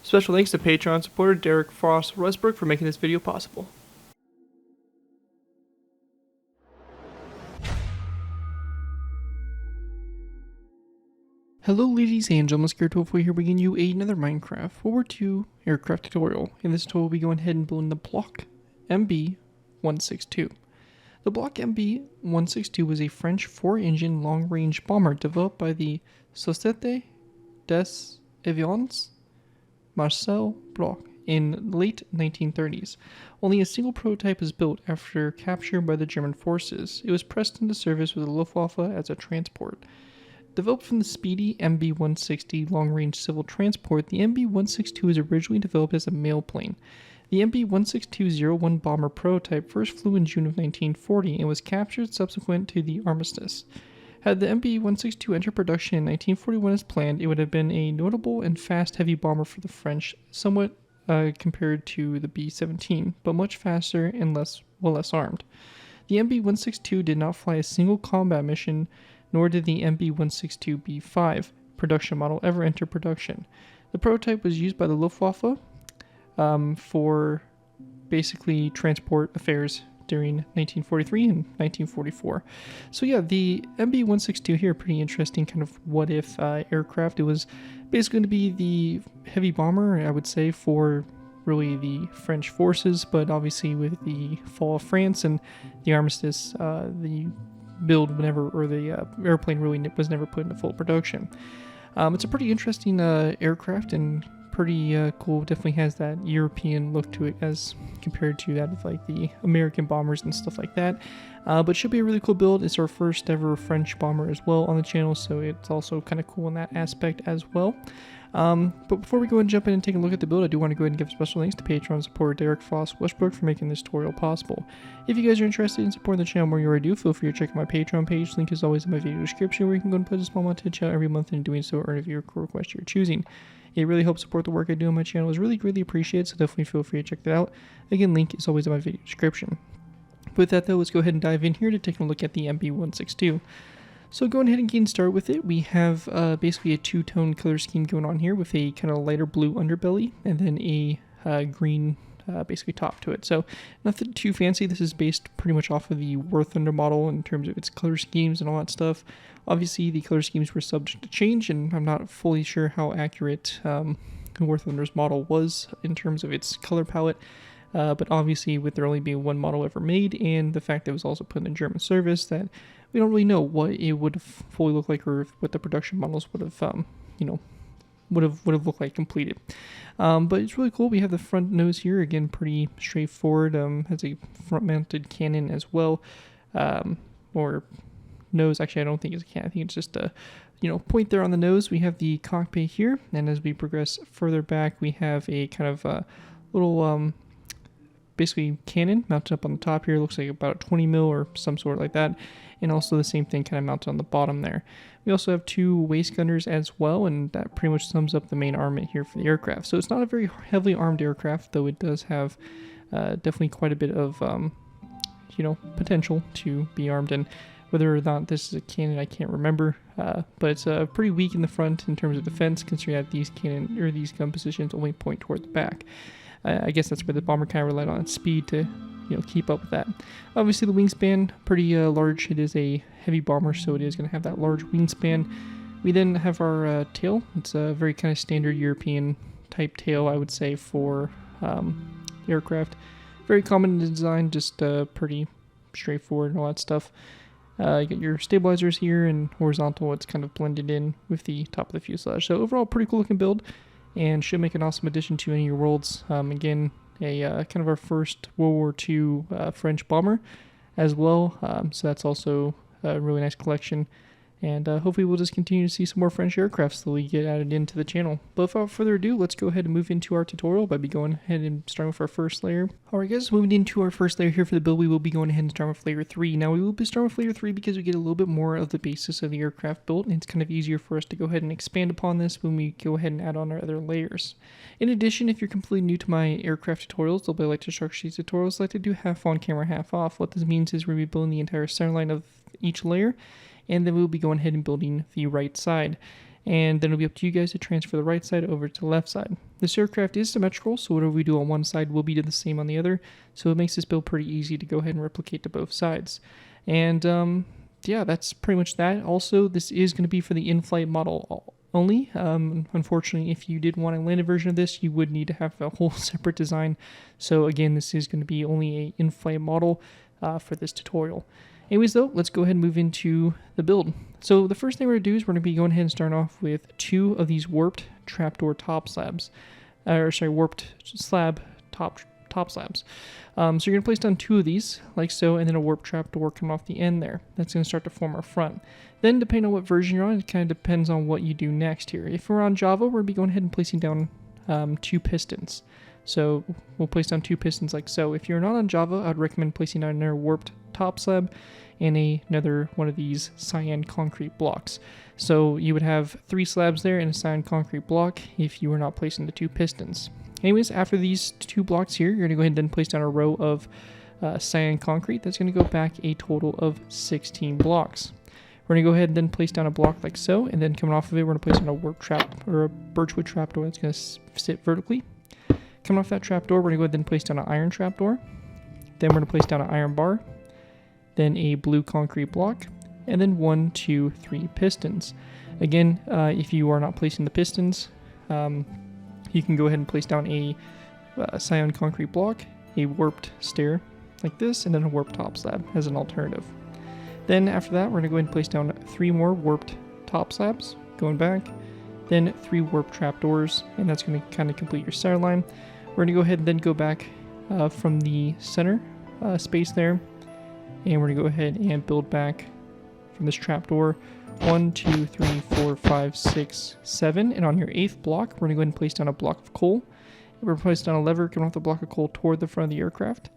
Special thanks to Patreon supporter Derek Frost Westbrook for making this video possible. Hello ladies and gentlemen, Scared12 here bringing you another Minecraft World War II aircraft tutorial. In this tutorial we'll be going ahead and building the block M.B.162. The block M.B.162 was a French 4-engine long-range bomber developed by the Société des Avions Marcel Bloch in the late 1930s. Only a single prototype was built after capture by the German forces. It was pressed into service with the Luftwaffe as a transport. Developed from the speedy MB-160 long-range civil transport, the MB-162 was originally developed as a mail plane. The MB-162-01 bomber prototype first flew in June of 1940 and was captured subsequent to the armistice. Had the MB-162 entered production in 1941 as planned, it would have been a notable and fast heavy bomber for the French, somewhat compared to the B-17, but much faster and less armed. The MB-162 did not fly a single combat mission, nor did the MB-162B5 production model ever enter production. The prototype was used by the Luftwaffe for basically transport affairs during 1943 and 1944. So yeah, the MB-162 here, pretty interesting kind of what-if aircraft. It was basically going to be the heavy bomber, I would say, for really the French forces, but obviously with the fall of France and the armistice, the build never, or the airplane really was never put into full production. It's a pretty interesting aircraft and pretty cool. Definitely has that European look to it as compared to that of like the American bombers and stuff like that. But should be a really cool build. It's our first ever French bomber as well on the channel, so it's also kind of cool in that aspect as well. But before we go and jump in and take a look at the build, I do want to go ahead and give special thanks to Patreon supporter Derek Frost Westbrook for making this tutorial possible. If you guys are interested in supporting the channel more you already do, feel free to check out my Patreon page. Link is always in my video description, where you can go and put a small amount to the channel every month, and in doing so earn a viewer request you're choosing. It really helps support the work I do on my channel. It's really greatly appreciated, so definitely feel free to check that out. Again, link is always in my video description. With that though, let's go ahead and dive in here to take a look at the MB-162. So going ahead and getting started with it, we have basically a two-tone color scheme going on here with a kind of lighter blue underbelly and then a green basically top to it. So nothing too fancy. This is based pretty much off of the War Thunder model in terms of its color schemes and all that stuff. Obviously the color schemes were subject to change, and I'm not fully sure how accurate War Thunder's model was in terms of its color palette. But obviously with there only being one model ever made, and the fact that it was also put in German service, that we don't really know what it would have fully looked like, or what the production models would have, would have looked like completed. But it's really cool. We have the front nose here, again, pretty straightforward. Has a front-mounted cannon as well, or nose. Actually, I don't think it's a cannon. I think it's just a, point there on the nose. We have the cockpit here, and as we progress further back, we have a kind of little basically cannon mounted up on the top here. It looks like about a 20 mil or some sort like that, and also the same thing kind of mounted on the bottom there. We also have two waist gunners as well, and that pretty much sums up the main armament here for the aircraft. So it's not a very heavily armed aircraft, though it does have definitely quite a bit of potential to be armed. And whether or not this is a cannon, I can't remember, but it's pretty weak in the front in terms of defense, considering that these gun positions only point toward the back. I guess that's where the bomber kind of relied on its speed to, keep up with that. Obviously, the wingspan, pretty large. It is a heavy bomber, so it is going to have that large wingspan. We then have our tail. It's a very kind of standard European type tail, I would say, for aircraft. Very common in design, just pretty straightforward and all that stuff. You get your stabilizers here, and horizontal, it's kind of blended in with the top of the fuselage. So overall, pretty cool looking build, and should make an awesome addition to any of your worlds. Again, a kind of our first World War II French bomber as well, so that's also a really nice collection, and hopefully we'll just continue to see some more French aircraft slowly get added into the channel. But without further ado, let's go ahead and move into our tutorial by going ahead and starting with our first layer. Alright guys, moving into our first layer here for the build, we will be going ahead and starting with layer 3. Now we will be starting with layer 3 because we get a little bit more of the basis of the aircraft built, and it's kind of easier for us to go ahead and expand upon this when we go ahead and add on our other layers. In addition, if you're completely new to my aircraft tutorials, though I like to structure these tutorials, I like to do half on camera, half off. What this means is we're going to be building the entire center line of each layer, and then we'll be going ahead and building the right side. and then it'll be up to you guys to transfer the right side over to the left side. This aircraft is symmetrical, so whatever we do on one side will be the same on the other, so it makes this build pretty easy to go ahead and replicate to both sides. And yeah, that's pretty much that. Also, this is going to be for the in-flight model only. Unfortunately, if you did want a landed version of this, you would need to have a whole separate design. So again, this is going to be only a in-flight model for this tutorial. Anyways, though, let's go ahead and move into the build. So the first thing we're going to do is we're going to be going ahead and starting off with 2 of these warped trapdoor top slabs. Warped slab top slabs. So you're going to place down 2 of these, like so, and then a warp trapdoor coming off the end there. That's going to start to form our front. Then, depending on what version you're on, it kind of depends on what you do next here. If we're on Java, we're going to be going ahead and placing down 2 pistons. So we'll place down 2 pistons like so. If you're not on Java, I'd recommend placing down another warped top slab and another one of these cyan concrete blocks. So you would have 3 slabs there and a cyan concrete block if you were not placing the 2 pistons. Anyways, after these 2 blocks here, you're going to go ahead and then place down a row of cyan concrete. That's going to go back a total of 16 blocks. We're going to go ahead and then place down a block like so, and then coming off of it, we're going to place down a warp trap or a birchwood trapdoor that's going to sit vertically. Coming off that trapdoor, we're going to go ahead and place down an iron trapdoor. Then we're going to place down an iron bar, then a blue concrete block, and then 1, 2, 3 pistons. Again, if you are not placing the pistons, you can go ahead and place down a cyan concrete block, a warped stair like this, and then a warped top slab as an alternative. Then after that, we're going to go ahead and place down 3 more warped top slabs, going back, then 3 warped trapdoors, and that's going to kind of complete your center line. We're going to go ahead and then go back from the center space there, and we're going to go ahead and build back from this trapdoor 1, 2, 3, 4, 5, 6, 7, and on your 8th block, we're going to go ahead and place down a block of coal. We're going to place down a lever coming off the block of coal toward the front of the aircraft,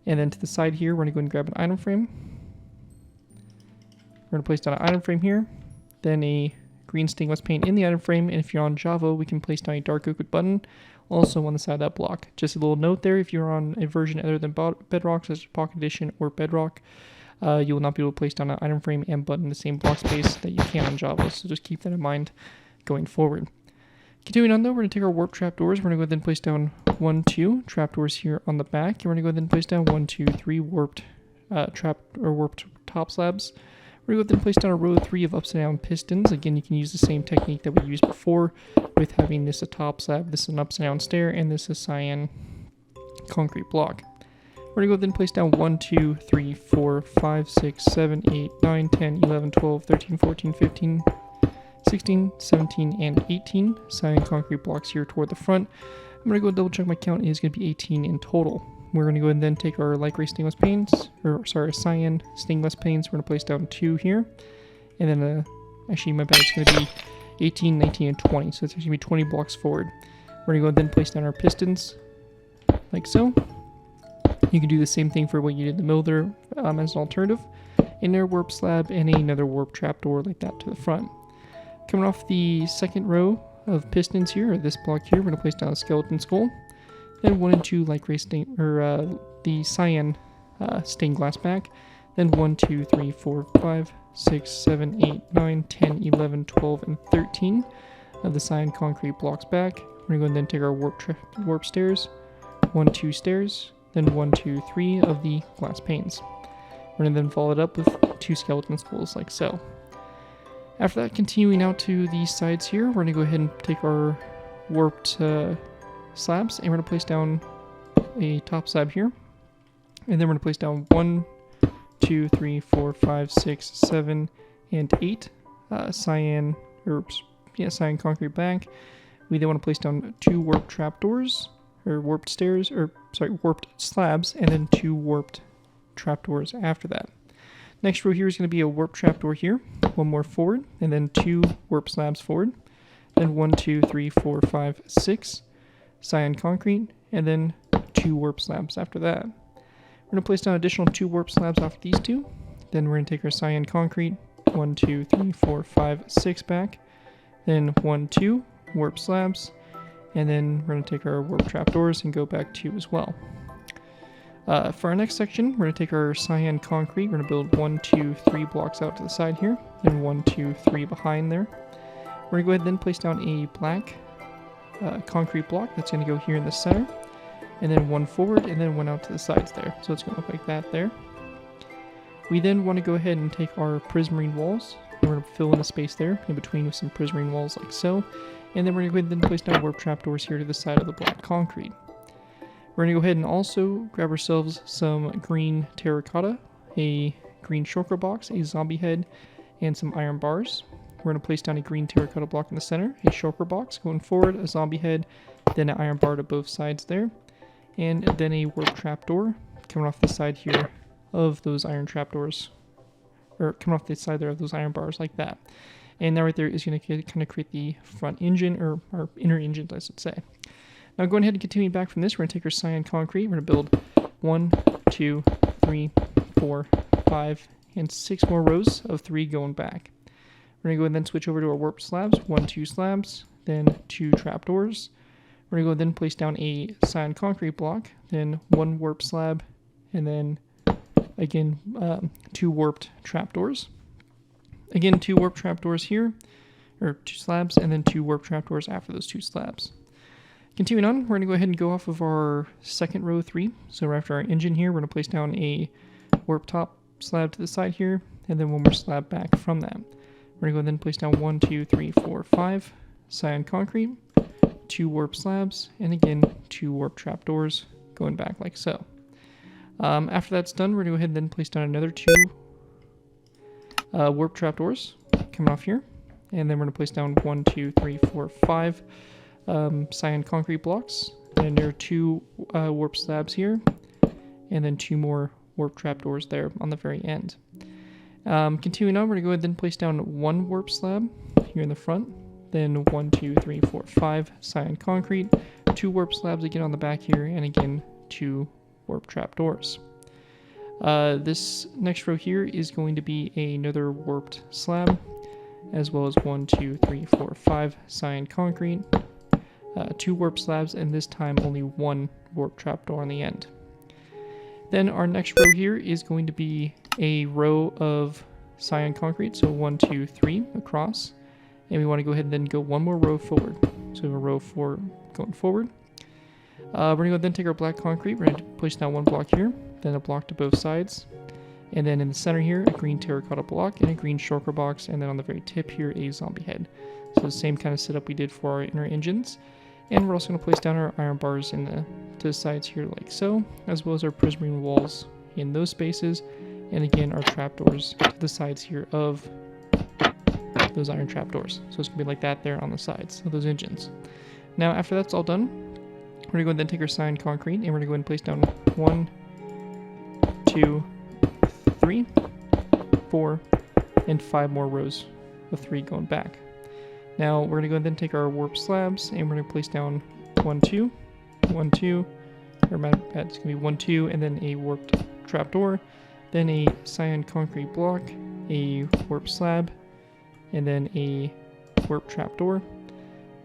and then to the side here, we're going to go and grab an item frame. We're going to place down an item frame here, then a green stained glass paint in the item frame, and if you're on Java, we can place down a dark oak wood button also on the side of that block. Just a little note there, if you're on a version other than Bedrock, such as Pocket Edition or Bedrock, you will not be able to place down an item frame and button in the same block space that you can on Java, so just keep that in mind going forward. Continuing on though, we're going to take our warp trapdoors, we're going to go ahead and place down 1, 2 trapdoors here on the back, and we're going to go ahead and place down 1, 2, 3 warped warped top slabs. We're going to go ahead and place down a row of 3 of upside down pistons. Again, you can use the same technique that we used before with having this a top slab, this an upside down stair, and this a cyan concrete block. We're going to go ahead and place down 1, 2, 3, 4, 5, 6, 7, 8, 9, 10, 11, 12, 13, 14, 15, 16, 17, and 18 cyan concrete blocks here toward the front. I'm going to go double check my count. It is going to be 18 in total. We're going to go ahead and then take our light gray stainless paints, cyan stained glass paints. We're going to place down 2 here, and then actually my bad, it's going to be 18, 19, and 20, so it's actually going to be 20 blocks forward. We're going to go ahead and then place down our pistons, like so. You can do the same thing for what you did in the middle there as an alternative. Another warp slab and another warp trapdoor like that to the front. Coming off the second row of pistons here, or this block here, we're going to place down a skeleton skull. Then 1 and 2 light gray the cyan stained glass back. Then 1, 2, 3, 4, 5, 6, 7, 8, 9, 10, 11, 12, and 13 of the cyan concrete blocks back. We're going to go and then take our warp stairs. 1, 2 stairs. Then 1, 2, 3 of the glass panes. We're going to then follow it up with 2 skeleton skulls like so. After that, continuing out to these sides here, we're going to go ahead and take our warped slabs, and we're going to place down a top slab here, and then we're going to place down 1, 2, 3, 4, 5, 6, 7, and 8 cyan concrete back. We then want to place down 2 warped trapdoors, or warped stairs, warped slabs, and then 2 warped trapdoors after that. Next row here is going to be a warp trapdoor here, 1 more forward, and then 2 warp slabs forward, then 1, 2, 3, 4, 5, 6 cyan concrete, and then 2 warp slabs after that. We're going to place down additional 2 warp slabs after these 2, then we're going to take our cyan concrete, 1, 2, 3, 4, 5, 6 back, then 1, 2 warp slabs, and then we're going to take our warp trapdoors and go back 2 as well. For our next section, we're going to take our cyan concrete. We're going to build 1, 2, 3 blocks out to the side here, and 1, 2, 3 behind there. We're going to go ahead and then place down a black concrete block that's going to go here in the center, and then one forward, and then one out to the sides there. So it's going to look like that there. We then want to go ahead and take our prismarine walls, and we're going to fill in the space there in between with some prismarine walls like so. And then we're going to go ahead and then place down warp trapdoors here to the side of the black concrete. We're going to go ahead and also grab ourselves some green terracotta, a green shulker box, a zombie head, and some iron bars. We're going to place down a green terracotta block in the center, a shulker box going forward, a zombie head, then an iron bar to both sides there, and then a warp trapdoor coming off the side here of those iron trapdoors, or coming off the side there of those iron bars like that. And that right there is going to kind of create the front engine, or our inner engines, I should say. Now going ahead and continuing back from this, we're going to take our cyan concrete. We're going to build 1, 2, 3, 4, 5, and 6 more rows of 3 going back. We're going to go and then switch over to our warp slabs, 1, 2 slabs, then 2 trapdoors. We're going to go and then place down a cyan concrete block, then 1 warp slab, and then again 2 warped trapdoors. Again, 2 warp trapdoors here, or 2 slabs, and then 2 warp trapdoors after those 2 slabs. Continuing on, we're going to go ahead and go off of our second row 3. So after our engine here, we're going to place down a warp top slab to the side here, and then 1 more slab back from that. We're going to go then place down 1, 2, 3, 4, 5 cyan concrete, 2 warp slabs, and again 2 warp trapdoors going back like so. After that's done, we're going to go ahead and then place down another 2 warp trapdoors coming off here, and then we're going to place down 1, 2, 3, 4, 5 cyan concrete blocks, and there are 2 warp slabs here, and then 2 more warp trapdoors there on the very end. Continuing on, we're going to go ahead and then place down 1 warp slab here in the front, then 1, 2, 3, 4, 5 cyan concrete, 2 warp slabs again on the back here, and again 2 warp trapdoors. This next row here is going to be another warped slab, as well as 1, 2, 3, 4, 5 cyan concrete, 2 warp slabs, and this time only 1 warp trapdoor on the end. Then our next row here is going to be a row of cyan concrete, so 1, 2, 3 across, and we want to go ahead and then go 1 more row forward. So we have a row 4 going forward. We're going to go then take our black concrete. We're going to place down 1 block here, then a block to both sides, and then in the center here a green terracotta block and a green shulker box, and then on the very tip here a zombie head. So the same kind of setup we did for our inner engines. And we're also going to place down our iron bars to the sides here like so, as well as our prismarine walls in those spaces, and again our trapdoors to the sides here of those iron trapdoors. So it's going to be like that there on the sides of those engines. Now after that's all done, we're going to go and then take our cyan concrete, and we're going to go ahead and place down 1, 2, 3, 4, and 5 more rows of 3 going back. Now we're going to go and then take our warp slabs, and we're going to place down 1, 2, 1, 2, or my bad, it's going to be 1, 2, and then a warped trapdoor, then a cyan concrete block, a warp slab, and then a warp trapdoor,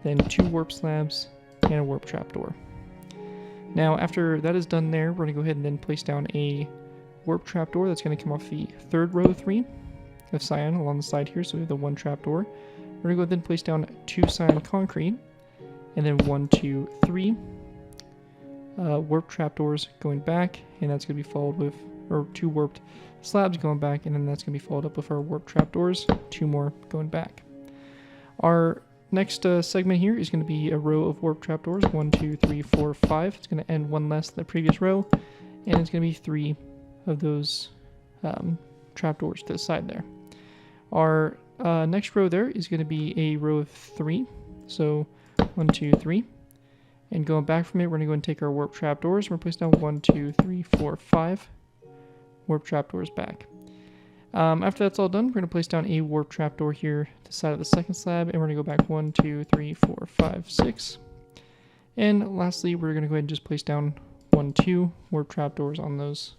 then 2 warp slabs, and a warp trapdoor. Now after that is done there, we're going to go ahead and then place down a warp trapdoor that's going to come off the third row 3 of cyan along the side here, so we have the 1 trapdoor. We're going to go then place down 2 cyan concrete, and then 1, 2, 3 warp trapdoors going back, and that's going to be followed with, or 2 warped slabs going back, and then that's going to be followed up with our warp trapdoors, 2 more going back. Our next segment here is going to be a row of warp trapdoors, 1, 2, 3, 4, 5. It's going to end 1 less than the previous row, and it's going to be 3 of those trapdoors to the side there. Our next row there is going to be a row of 3, so 1, 2, 3. And going back from it, we're going to go and take our warp trapdoors. We're going to place down 1, 2, 3, 4, 5 warp trapdoors back. After that's all done, we're going to place down a warp trapdoor here to the side of the second slab, and we're going to go back 1, 2, 3, 4, 5, 6. And lastly, we're going to go ahead and just place down 1, 2 warp trapdoors on those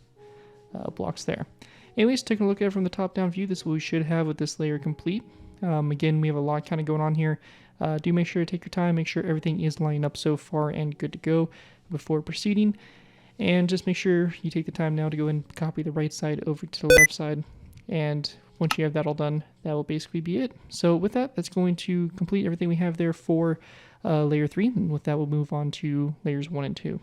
blocks there. Anyways, taking a look at it from the top-down view, this is what we should have with this layer complete. Again, we have a lot kind of going on here. Do make sure to take your time, make sure everything is lining up so far and good to go before proceeding. And just make sure you take the time now to go and copy the right side over to the left side. And once you have that all done, that will basically be it. So with that, that's going to complete everything we have there for layer 3. And with that, we'll move on to layers 1 and 2.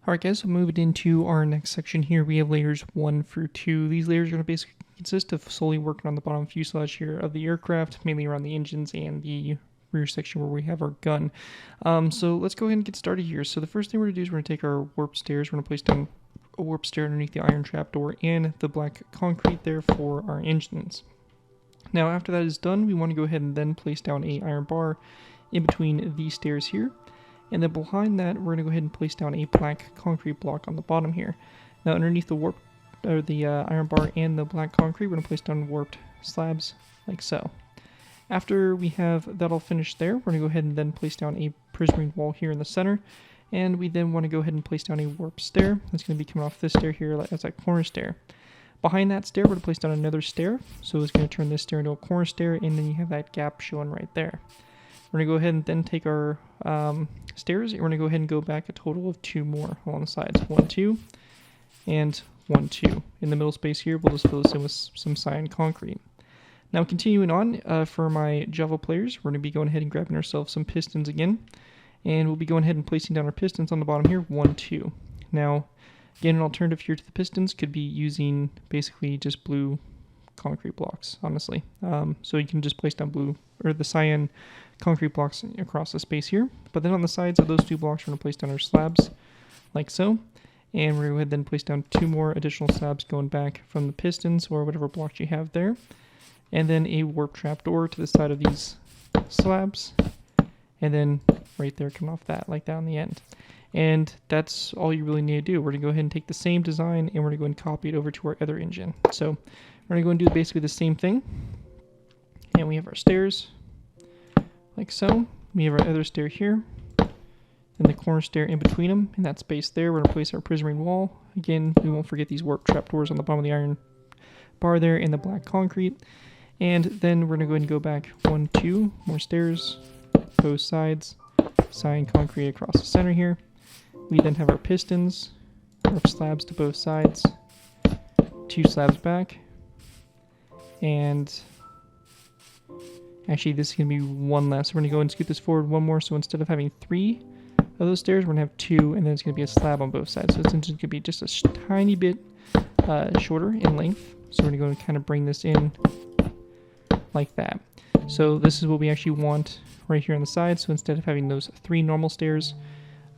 Alright guys, so moving into our next section here, we have layers 1 through 2. These layers are going to basically consist of solely working on the bottom fuselage here of the aircraft, mainly around the engines and the rear section where we have our gun. So let's go ahead and get started here. So the first thing we're going to do is we're going to take our warp stairs, we're going to place down a warp stair underneath the iron trapdoor and the black concrete there for our engines. Now after that is done, we want to go ahead and then place down a iron bar in between these stairs here. And then behind that, we're going to go ahead and place down a black concrete block on the bottom here. Now underneath the iron bar and the black concrete, we're going to place down warped slabs like so. After we have that all finished there, we're going to go ahead and then place down a prismarine wall here in the center. And we then want to go ahead and place down a warp stair. That's going to be coming off this stair here as that corner stair. Behind that stair, we're going to place down another stair. So it's going to turn this stair into a corner stair, and then you have that gap showing right there. We're going to go ahead and then take our stairs, and we're going to go ahead and go back a total of 2 more along the sides. 1, 2, and 1, 2. In the middle space here, we'll just fill this in with some cyan concrete. Now continuing on, for my Java players, we're going to be going ahead and grabbing ourselves some pistons again. And we'll be going ahead and placing down our pistons on the bottom here, 1, 2. Now, again, an alternative here to the pistons could be using basically just blue concrete blocks, honestly. So you can just place down the cyan concrete blocks across the space here. But then on the sides of those 2 blocks, we're going to place down our slabs, like so. And we're going to go ahead and then place down 2 more additional slabs going back from the pistons or whatever blocks you have there. And then a warp trapdoor to the side of these slabs. And then right there coming off that, like that on the end. And that's all you really need to do. We're going to go ahead and take the same design and we're going to go and copy it over to our other engine. So we're going to go and do basically the same thing. And we have our stairs, like so. We have our other stair here. And the corner stair in between them. In that space there, we're going to place our prismarine wall. Again, we won't forget these warp trapdoors on the bottom of the iron bar there and the black concrete. And then we're going to go ahead and go back 1, 2 more stairs. Both sides, cyan concrete across the center here. We then have our pistons, warp slabs to both sides, 2 slabs back, and actually this is going to be 1 less. So we're going to go and scoot this forward 1 more, so instead of having 3 of those stairs, we're going to have 2, and then it's going to be a slab on both sides. So it's going to be just a tiny bit shorter in length. So we're going to go and kind of bring this in like that. So this is what we actually want right here on the side. So instead of having those 3 normal stairs,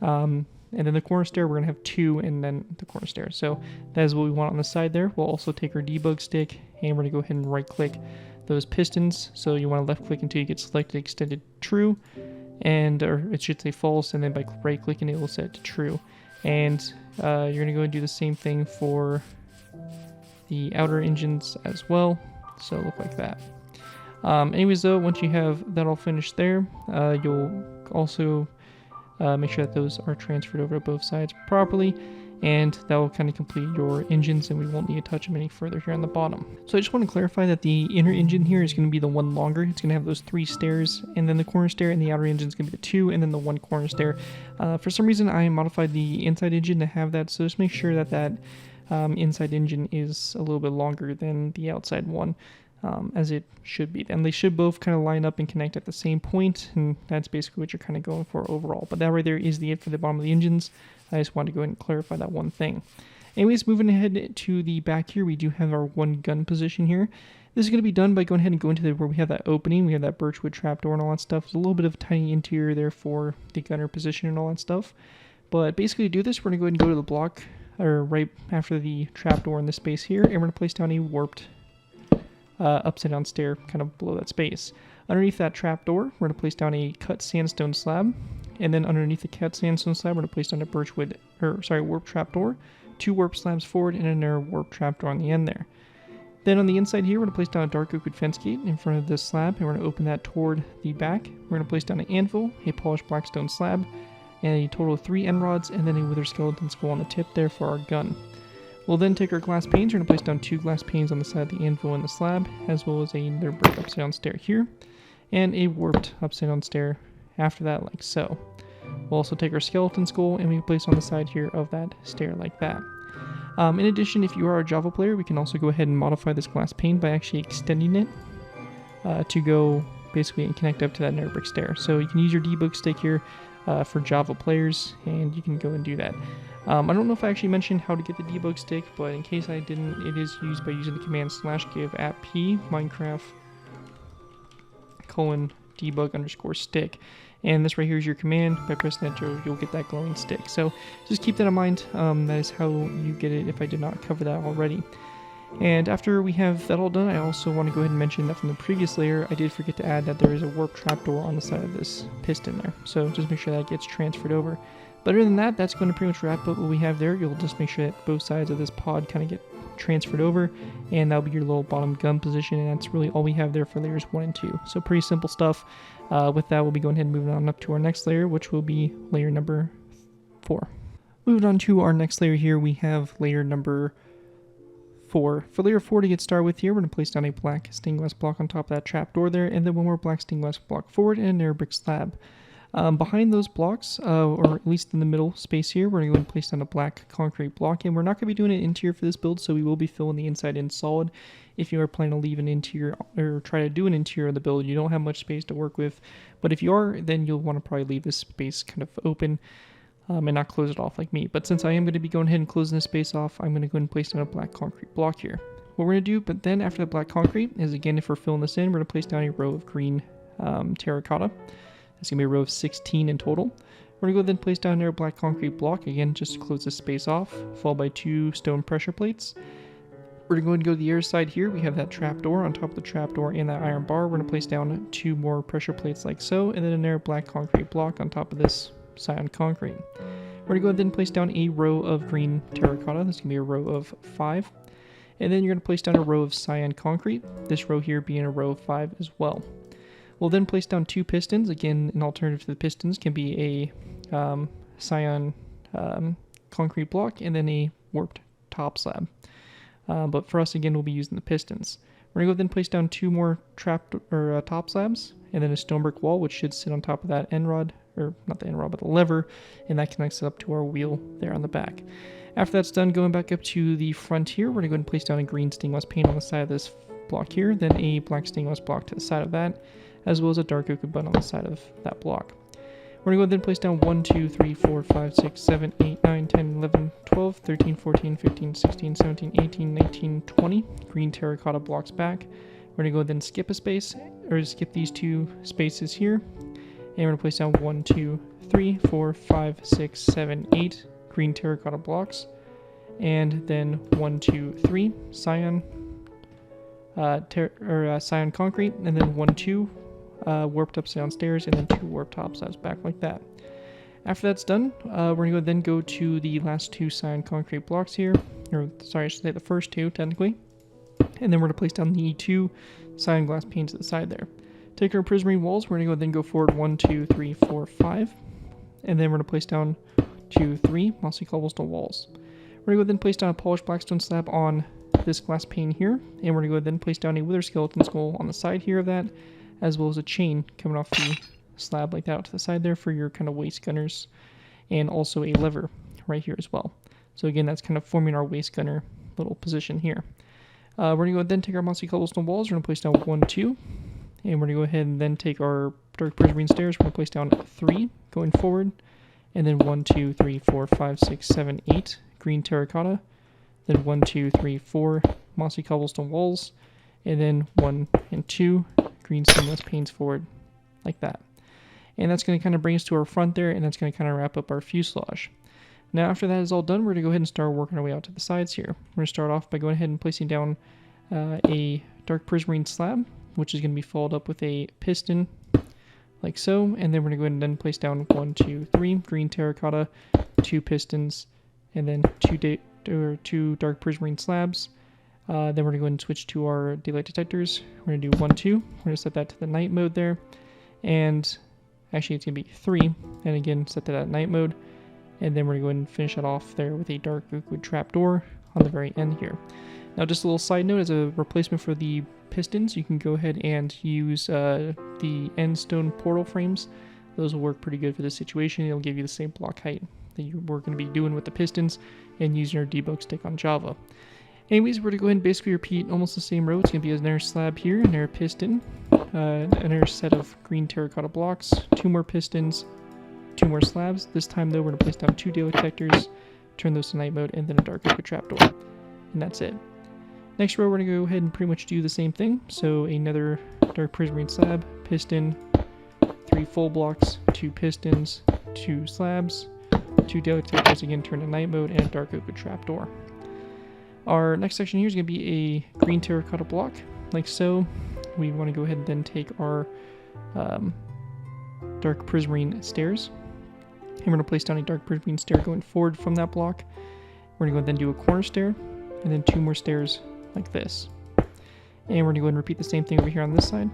and then the corner stair, we're going to have 2 and then the corner stair. So that is what we want on the side there. We'll also take our debug stick and we're going to go ahead and right click those pistons. So you want to left click until you get selected extended true, or it should say false, and then by right clicking it will set it to true. And you're going to go and do the same thing for the outer engines as well. So look like that. Anyways though, once you have that all finished there, you'll also make sure that those are transferred over to both sides properly, and that will kind of complete your engines, and we won't need to touch them any further here on the bottom. So I just want to clarify that the inner engine here is going to be the one longer. It's going to have those 3 stairs, and then the corner stair, and the outer engine is going to be the 2, and then the 1 corner stair. For some reason I modified the inside engine to have that, so just make sure that that inside engine is a little bit longer than the outside one. As it should be. And they should both kind of line up and connect at the same point, and that's basically what you're kind of going for overall. But that right there is the it for the bottom of the engines. I just wanted to go ahead and clarify that one thing. Anyways, moving ahead to the back here, we do have our 1 gun position here. This is going to be done by going ahead and going to where we have that opening. We have that birchwood trapdoor and all that stuff. There's a little bit of tiny interior there for the gunner position and all that stuff. But basically to do this, we're going to go ahead and go to the block, or right after the trapdoor in this space here, and we're going to place down a warped upside down stair kind of below that space. Underneath that trapdoor, we're going to place down a cut sandstone slab, and then underneath the cut sandstone slab, we're going to place down a warp trapdoor, 2 warp slabs forward, and another warp trapdoor on the end there. Then on the inside here, we're going to place down a dark oak wood fence gate in front of this slab, and we're going to open that toward the back. We're going to place down an anvil, a polished black stone slab, and a total of 3 end rods, and then a wither skeleton skull on the tip there for our gun. We'll then take our glass panes. We're going to place down 2 glass panes on the side of the anvil and the slab, as well as another brick upside down stair here, and a warped upside down stair after that, like so. We'll also take our skeleton skull and we place on the side here of that stair like that. In addition, if you are a Java player, we can also go ahead and modify this glass pane by actually extending it to go basically and connect up to that nether brick stair. So you can use your debug stick here for Java players, and you can go and do that. I don't know if I actually mentioned how to get the debug stick, but in case I didn't, it is used by using the command /give @p minecraft :debug_stick. And this right here is your command. By pressing that, you'll get that glowing stick. So just keep that in mind. That is how you get it if I did not cover that already. And after we have that all done, I also want to go ahead and mention that from the previous layer, I did forget to add that there is a warp trapdoor on the side of this piston there. So just make sure that gets transferred over. But other than that, that's going to pretty much wrap up what we have there. You'll just make sure that both sides of this pod kind of get transferred over, and that'll be your little bottom gun position, and that's really all we have there for layers 1 and 2. So pretty simple stuff. With that, we'll be going ahead and moving on up to our next layer, which will be layer number 4. Moving on to our next layer here, we have layer number 4. For layer 4 to get started with here, we're going to place down a black stained glass block on top of that trapdoor there, and then one more black stained glass block forward and a nether brick slab. Behind those blocks, or at least in the middle space here, we're going to go and place down a black concrete block, and we're not going to be doing an interior for this build, so we will be filling the inside in solid. If you are planning to leave an interior, or try to do an interior of the build, you don't have much space to work with, but if you are, then you'll want to probably leave this space kind of open, and not close it off like me. But since I am going to be going ahead and closing this space off, I'm going to go ahead and place down a black concrete block here. What we're going to do, but then after the black concrete, is again, if we're filling this in, we're going to place down a row of green terracotta. It's going to be a row of 16 in total. We're going to go then place down there a black concrete block, again, just to close this space off, followed by 2 stone pressure plates. We're going to go to the air side here. We have that trapdoor. On top of the trapdoor and that iron bar, we're going to place down 2 more pressure plates like so, and then another black concrete block on top of this cyan concrete. We're going to go ahead and place down a row of green terracotta. This is going to be a row of 5. And then you're going to place down a row of cyan concrete, this row here being a row of 5 as well. We'll then place down 2 pistons. Again, an alternative to the pistons can be a cyan concrete block and then a warped top slab. But for us, again, we'll be using the pistons. We're going to go then place down 2 more top slabs and then a stone brick wall, which should sit on top of that end rod, or not the end rod, but the lever, and that connects up to our wheel there on the back. After that's done, going back up to the front here, we're going to go and place down a green stained glass pane on the side of this block here, then a black stained glass block to the side of that, as well as a dark oak button on the side of that block. We're going to go ahead and place down 1, 2, 3, 4, 5, 6, 7, 8, 9, 10, 11, 12, 13, 14, 15, 16, 17, 18, 19, 20 green terracotta blocks back. We're going to go ahead and skip a space, or skip these 2 spaces here. And we're going to place down 1, 2, 3, 4, 5, 6, 7, 8 green terracotta blocks. And then 1, 2, 3 cyan cyan concrete, and then 1, 2 warped upside down stairs, and then 2 warped top sides back like that. After that's done, we're going to then go to the last 2 cyan concrete blocks here, or sorry, I should say the first 2 technically, and then we're going to place down the 2 cyan glass panes to the side there. Take our prismarine walls, we're going to then go forward 1, 2, 3, 4, 5, and then we're going to place down 2, 3 mossy cobblestone walls. We're going to go then place down a polished blackstone slab on this glass pane here, and we're going to go then place down a wither skeleton skull on the side here of that, as well as a chain coming off the slab like that out to the side there for your kind of waist gunners, and also a lever right here as well. So again, that's kind of forming our waist gunner little position here. We're going to go ahead and then take our mossy cobblestone walls. We're going to place down 1, 2, and we're going to go ahead and then take our dark prismarine stairs. We're going to place down 3 going forward, and then 1, 2, 3, 4, 5, 6, 7, 8 green terracotta, then 1, 2, 3, 4 mossy cobblestone walls, and then 1 and 2 green stainless panes forward like that. And that's going to kind of bring us to our front there, and that's going to kind of wrap up our fuselage. Now after that is all done, we're going to go ahead and start working our way out to the sides here. We're going to start off by going ahead and placing down a dark prismarine slab, which is going to be followed up with a piston like so, and then we're going to go ahead and then place down 1, 2, 3 green terracotta, 2 pistons, and then 2 dark prismarine slabs. Then we're going to go ahead and switch to our daylight detectors. We're going to do 1, 2. We're going to set that to the night mode there. And actually it's going to be 3. And again, set that at night mode. And then we're going to go ahead and finish it off there with a dark oak wood trapdoor on the very end here. Now just a little side note, as a replacement for the pistons, you can go ahead and use the end stone portal frames. Those will work pretty good for this situation. It'll give you the same block height that you were going to be doing with the pistons and using your debug stick on Java. Anyways, we're going to go ahead and basically repeat almost the same row. It's going to be another slab here, another piston, another set of green terracotta blocks, 2 more pistons, 2 more slabs. This time though, we're going to place down 2 daylight detectors, turn those to night mode, and then a dark oak trapdoor. And that's it. Next row, we're going to go ahead and pretty much do the same thing. So another dark prismarine slab, piston, 3 full blocks, 2 pistons, 2 slabs, 2 daylight detectors, again turn to night mode, and a dark oak trapdoor. Our next section here is going to be a green terracotta block, like so. We want to go ahead and then take our dark prismarine stairs. And we're going to place down a dark prismarine stair going forward from that block. We're going to go and then do a corner stair, and then 2 more stairs like this. And we're going to go ahead and repeat the same thing over here on this side.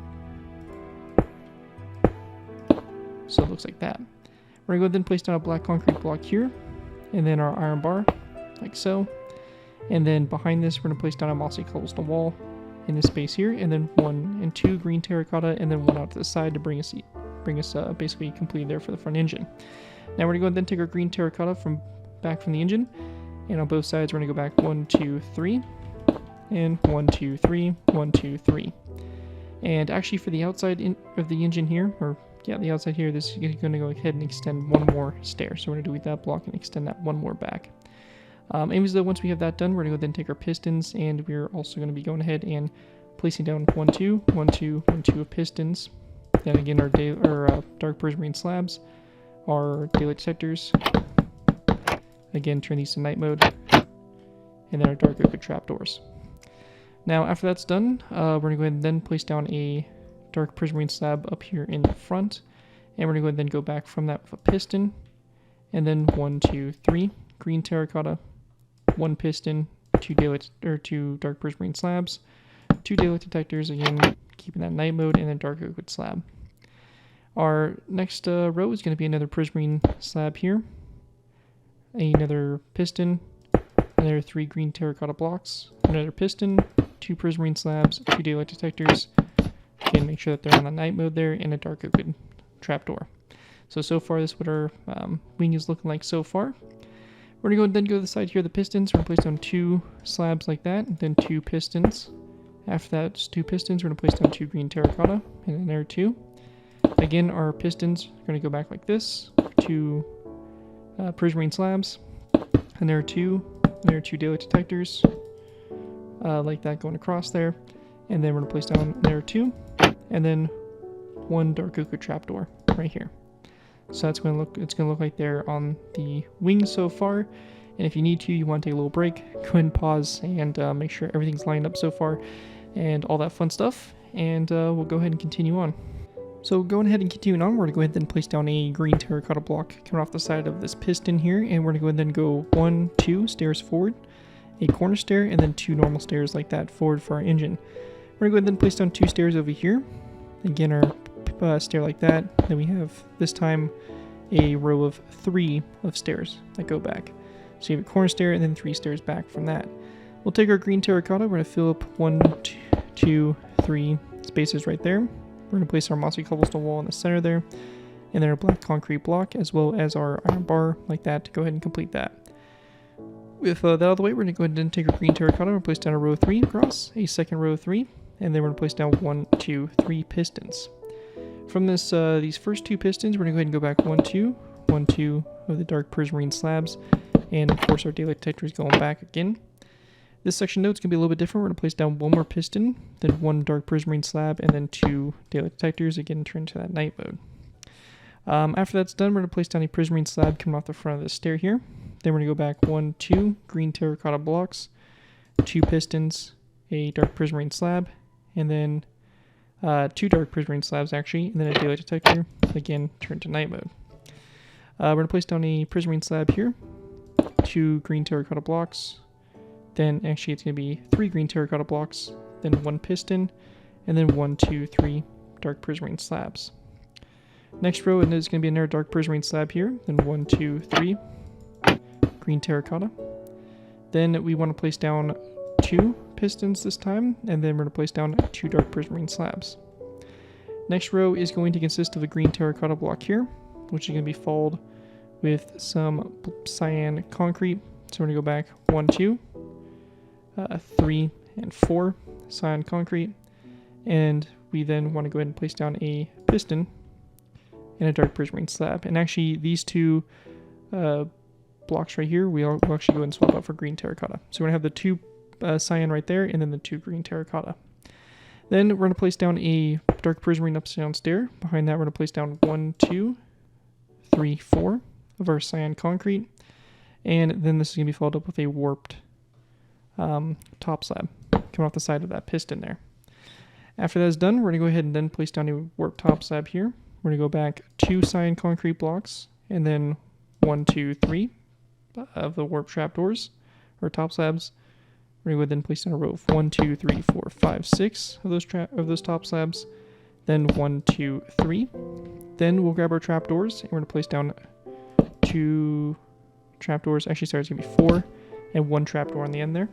So it looks like that. We're going to go ahead and place down a black concrete block here, and then our iron bar, like so. And then behind this, we're going to place down a mossy cobblestone wall in this space here, and then 1 and 2 green terracotta, and then 1 out to the side to bring us basically complete there for the front engine. Now we're going to go ahead and then take our green terracotta back from the engine, and on both sides we're going to go back 1, 2, 3, and 1, 2, 3, 1, 2, 3. And actually for the outside of the engine here, the outside here, this is going to go ahead and extend 1 more stair. So we're going to do with that block and extend that 1 more back. Anyways, though, once we have that done, we're going to go then take our pistons, and we're also going to be going ahead and placing down 1, 2, 1, 2, 1, 2 of pistons. Then again, our dark prismarine slabs, our daylight detectors. Again, turn these to night mode, and then our dark oak trapdoors. Now, after that's done, we're going to go ahead and then place down a dark prismarine slab up here in the front, and we're going to go ahead and then go back from that with a piston, and then 1, 2, 3 green terracotta, 1 piston, 2 dark prismarine slabs, 2 daylight detectors, again keeping that night mode, and then dark oak slab. Our next row is going to be another prismarine slab here, another piston, another 3 green terracotta blocks, another piston, 2 prismarine slabs, 2 daylight detectors. Again, make sure that they're on the night mode there, and a dark oak trapdoor. So far this is what our wing is looking like so far. We're going to go to the side here of the pistons. We're going to place down 2 slabs like that, and then 2 pistons. After that, 2 pistons, we're going to place down 2 green terracotta, and then there 2. Again, our pistons are going to go back like this, 2 prismarine slabs, and there are 2 daylight detectors, like that going across there. And then we're going to place down there 2, and then 1 dark oak trapdoor right here. So it's going to look like they're on the wings so far. And if you need to, you want to take a little break, go ahead and pause and make sure everything's lined up so far and all that fun stuff. And we'll go ahead and continue on. So going ahead and continuing on, we're going to go ahead and place down a green terracotta block coming off the side of this piston here. And we're going to go ahead and go 1, 2 stairs forward, a corner stair, and then 2 normal stairs like that forward for our engine. We're going to go ahead and place down 2 stairs over here. Again, our stair like that. Then we have this time a row of 3 of stairs that go back. So you have a corner stair and then 3 stairs back from that. We'll take our green terracotta. We're going to fill up 1, 2, 3 spaces right there. We're going to place our mossy cobblestone wall in the center there, and then our black concrete block as well as our iron bar like that to go ahead and complete that. With that out of the way, we're going to go ahead and take our green terracotta and place down a row 3 across, a second row 3, and then we're going to place down 1, 2, 3 pistons. From these first 2 pistons, we're going to go ahead and go back 1, 2, 1, 2 of the dark prismarine slabs, and of course our daylight detector is going back again. This section note is going to be a little bit different. We're going to place down 1 more piston, then 1 dark prismarine slab, and then 2 daylight detectors, again turn to that night mode. After that's done, we're going to place down a prismarine slab coming off the front of the stair here. Then we're going to go back 1, 2 green terracotta blocks, 2 pistons, a dark prismarine slab, and then 2 dark prismarine slabs actually, and then a daylight detector, again turn to night mode. We're going to place down a prismarine slab here, 2 green terracotta blocks, then actually it's going to be 3 green terracotta blocks, then 1 piston, and then 1, 2, 3 dark prismarine slabs. Next row, and there's going to be another dark prismarine slab here, then 1, 2, 3 green terracotta. Then we want to place down 2 pistons this time, and then we're going to place down 2 dark prismarine slabs. Next row is going to consist of a green terracotta block here, which is going to be followed with some cyan concrete. So we're going to go back 1, 2, 3, and 4 cyan concrete. And we then want to go ahead and place down a piston and a dark prismarine slab. And actually, these two blocks right here, we'll actually go ahead and swap out for green terracotta. So we're going to have the two cyan right there, and then the 2 green terracotta. Then we're going to place down a dark prismarine upside stair. Behind that, we're going to place down 1, 2, 3, 4 of our cyan concrete. And then this is going to be followed up with a warped top slab coming off the side of that piston there. After that is done, we're going to go ahead and then place down a warped top slab here. We're going to go back 2 cyan concrete blocks, and then 1, 2, 3 of the warp trapdoors, or top slabs. We're going to go ahead and place down a row of 1, 2, 3, 4, 5, 6 of those top slabs. Then 1, 2, 3. Then we'll grab our trapdoors, and we're going to place down 2 trapdoors. Actually, sorry, it's going to be 4 and 1 trapdoor on the end there.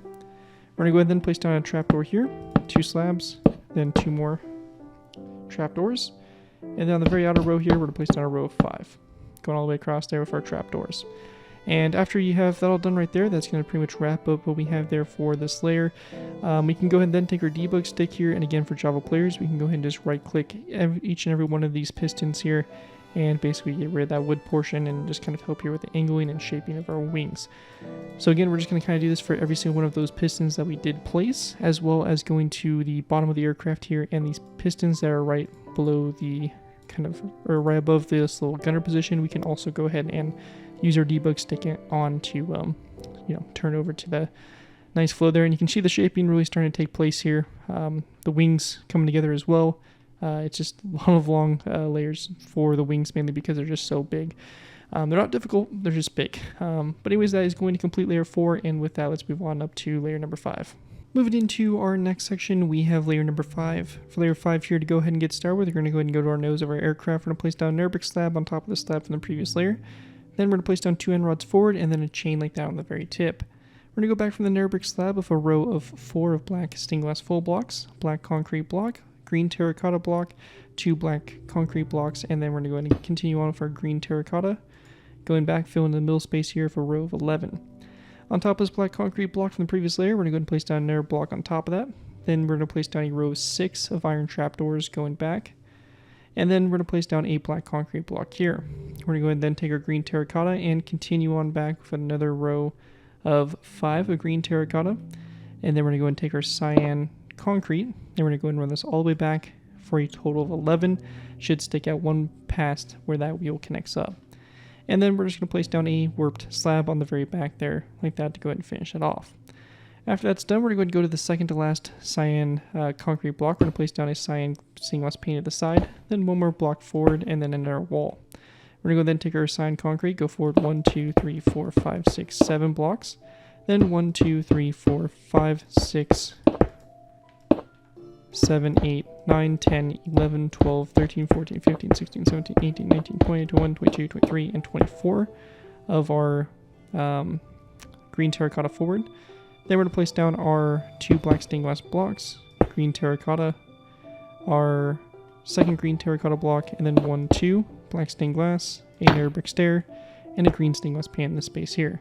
We're going to go ahead and then place down a trapdoor here, 2 slabs, then 2 more trapdoors. And then on the very outer row here, we're going to place down a row of 5, going all the way across there with our trapdoors. And after you have that all done right there, that's going to pretty much wrap up what we have there for this layer. We can go ahead and then take our debug stick here, and again for Java players, we can go ahead and just right click each and every one of these pistons here and basically get rid of that wood portion and just kind of help here with the angling and shaping of our wings. So again, we're just going to kind of do this for every single one of those pistons that we did place, as well as going to the bottom of the aircraft here and these pistons that are right below the or right above this little gunner position. We can also go ahead and use our debug stick on to turn over to the nice flow there, and you can see the shaping really starting to take place here. The wings coming together as well. It's just a lot of long layers for the wings, mainly because they're just so big. They're not difficult, they're just big. But anyways, that is going to complete layer 4, and with that, let's move on up to layer number 5. Moving into our next section, we have layer number 5. For layer 5 here, to go ahead and get started with, we're going to go ahead and go to our nose of our aircraft. We're going to place down an air brick slab on top of the slab from the previous layer. Then we're going to place down 2 end rods forward, and then a chain like that on the very tip. We're going to go back from the nether brick slab with a row of 4 of black stained glass full blocks, black concrete block, green terracotta block, 2 black concrete blocks, and then we're going to go ahead and continue on with our green terracotta. Going back, fill in the middle space here for a row of 11. On top of this black concrete block from the previous layer, we're going to go ahead and place down another block on top of that. Then we're going to place down a row of 6 of iron trapdoors going back. And then we're going to place down a black concrete block here. We're going to go ahead and then take our green terracotta and continue on back with another row of 5 of green terracotta. And then we're going to go ahead and take our cyan concrete. Then we're going to go ahead and run this all the way back for a total of 11. Should stick out 1 past where that wheel connects up. And then we're just going to place down a warped slab on the very back there, like that, to go ahead and finish it off. After that's done, we're going to go to the second to last cyan concrete block. We're going to place down a cyan stained glass paint at the side, then 1 more block forward, and then another wall. We're going to go then take our cyan concrete, go forward 1, 2, 3, 4, 5, 6, 7 blocks. Then 1, 2, 3, 4, 5, 6, 7, 8, 9, 10, 11, 12, 13, 14, 15, 16, 17, 18, 19, 20, 21, 22, 23, and 24 of our green terracotta forward. Then we're going to place down our 2 black stained glass blocks, green terracotta, our second green terracotta block, and then 1, 2 black stained glass, a nether brick stair, and a green stained glass pane in the space here.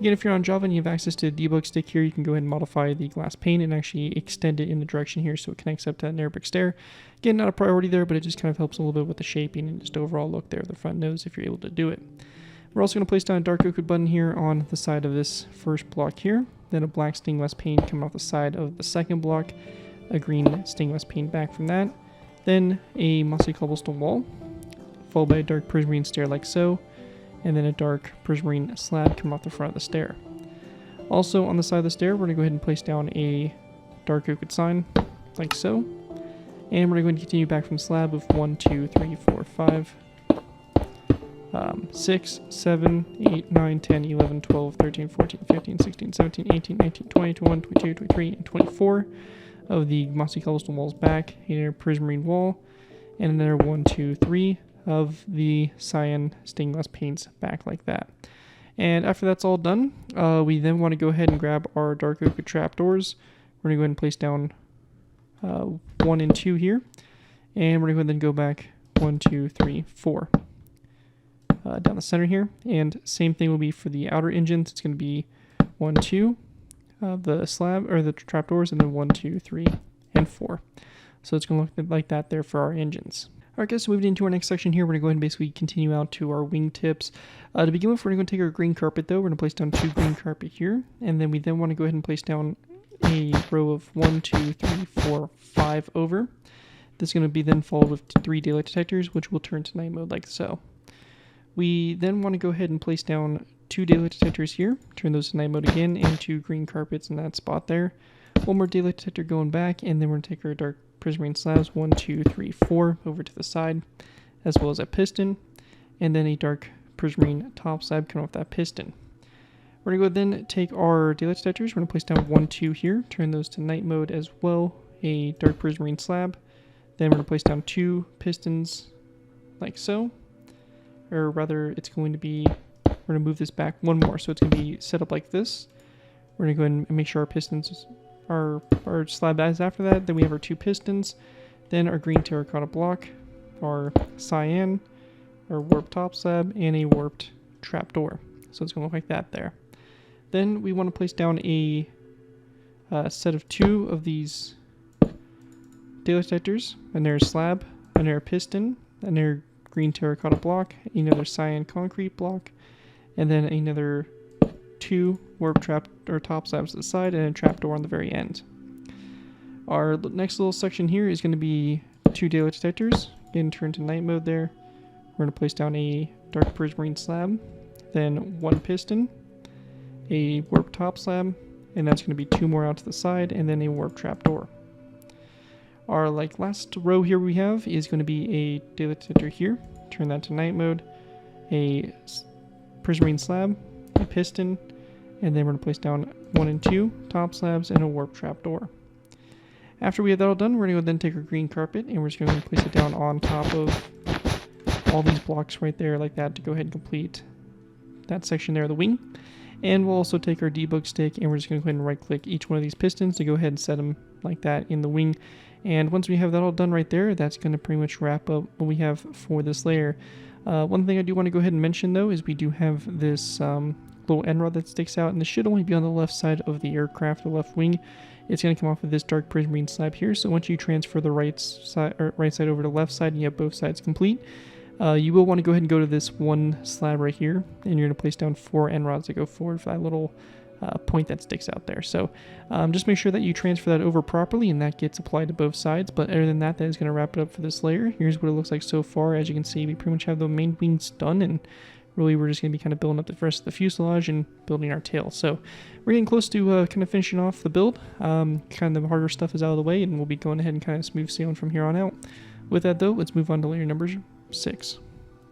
Again, if you're on Java and you have access to the debug stick here, you can go ahead and modify the glass pane and actually extend it in the direction here so it connects up to that nether brick stair. Again, not a priority there, but it just kind of helps a little bit with the shaping and just overall look there of the front nose if you're able to do it. We're also going to place down a dark oak button here on the side of this first block here, then a black stained glass pane coming off the side of the second block, a green stained glass pane back from that, then a mossy cobblestone wall, followed by a dark prismarine stair like so, and then a dark prismarine slab coming off the front of the stair. Also on the side of the stair, we're going to go ahead and place down a dark oak sign like so, and we're going to continue back from slab with 1, 2, 3, 4, 5, 6, 7, 8, 9, 10, 11, 12, 13, 14, 15, 16, 17, 18, 19, 20, 21, 22, 23, and 24 of the mossy cobblestone walls back, a prismarine wall, and another 1, 2, 3 of the cyan stained glass paints back like that. And after that's all done, we then want to go ahead and grab our dark oak trapdoors. We're going to go ahead and place down 1 and 2 here, and we're going to then go back 1, 2, 3, 4 down the center here. And same thing will be for the outer engines. It's going to be 1, 2, the slab or the trapdoors, and then 1, 2, 3, and 4. So it's going to look like that there for our engines. Alright guys, so moving into our next section here, we're going to go ahead and basically continue out to our wingtips. To begin with, we're going to take our green carpet though. We're going to place down 2 green carpet here, and then we then want to go ahead and place down a row of 1, 2, 3, 4, 5 over. This is going to be then followed with 3 daylight detectors, which will turn to night mode like so. We then want to go ahead and place down 2 daylight detectors here, turn those to night mode again, and 2 green carpets in that spot there. 1 more daylight detector going back, and then we're going to take our dark prismarine slabs 1, 2, 3, 4 over to the side, as well as a piston, and then a dark prismarine top slab coming off that piston. We're going to go then take our daylight detectors. We're going to place down 1, 2 here, turn those to night mode as well, a dark prismarine slab. Then we're going to place down 2 pistons like so, or rather it's going to be, we're going to move this back 1 more, so it's going to be set up like this. We're going to go ahead and make sure our pistons our slab is after that. Then we have our 2 pistons, then our green terracotta block, our cyan, our warped top slab, and a warped trapdoor. So it's going to look like that there. Then we want to place down a set of 2 of these daylight detectors, another slab, another piston, another green terracotta block, another cyan concrete block, and then another 2 warp trap or top slabs to the side, and a trapdoor on the very end. Our next little section here is going to be 2 daylight detectors. Again, turn to night mode there. We're going to place down a dark prismarine slab, then 1 piston, a warp top slab, and that's going to be 2 more out to the side, and then a warp trapdoor. Our last row here we have is going to be a daylight detector here. Turn that to night mode, a prismarine slab, a piston, and then we're going to place down 1 and 2 top slabs and a warp trapdoor. After we have that all done, we're going to then take our green carpet and we're just going to place it down on top of all these blocks right there like that to go ahead and complete that section there of the wing. And we'll also take our debug stick and we're just going to go ahead and right click each one of these pistons to go ahead and set them like that in the wing. And once we have that all done right there, that's going to pretty much wrap up what we have for this layer. One thing I do want to go ahead and mention though is we do have this little end rod that sticks out, and this should only be on the left side of the aircraft, the left wing. It's going to come off of this dark prismarine slab here. So once you transfer the right side over to left side and you have both sides complete, you will want to go ahead and go to this 1 slab right here, and you're going to place down 4 end rods that go forward for that little point that sticks out there. So just make sure that you transfer that over properly and that gets applied to both sides. But other than that, that is going to wrap it up for this layer. Here's what it looks like so far. As you can see, we pretty much have the main wings done, and really we're just going to be kind of building up the rest of the fuselage and building our tail. So we're getting close to kind of finishing off the build. Kind of the harder stuff is out of the way, and we'll be going ahead and kind of smooth sailing from here on out. With that though, let's move on to layer number 6.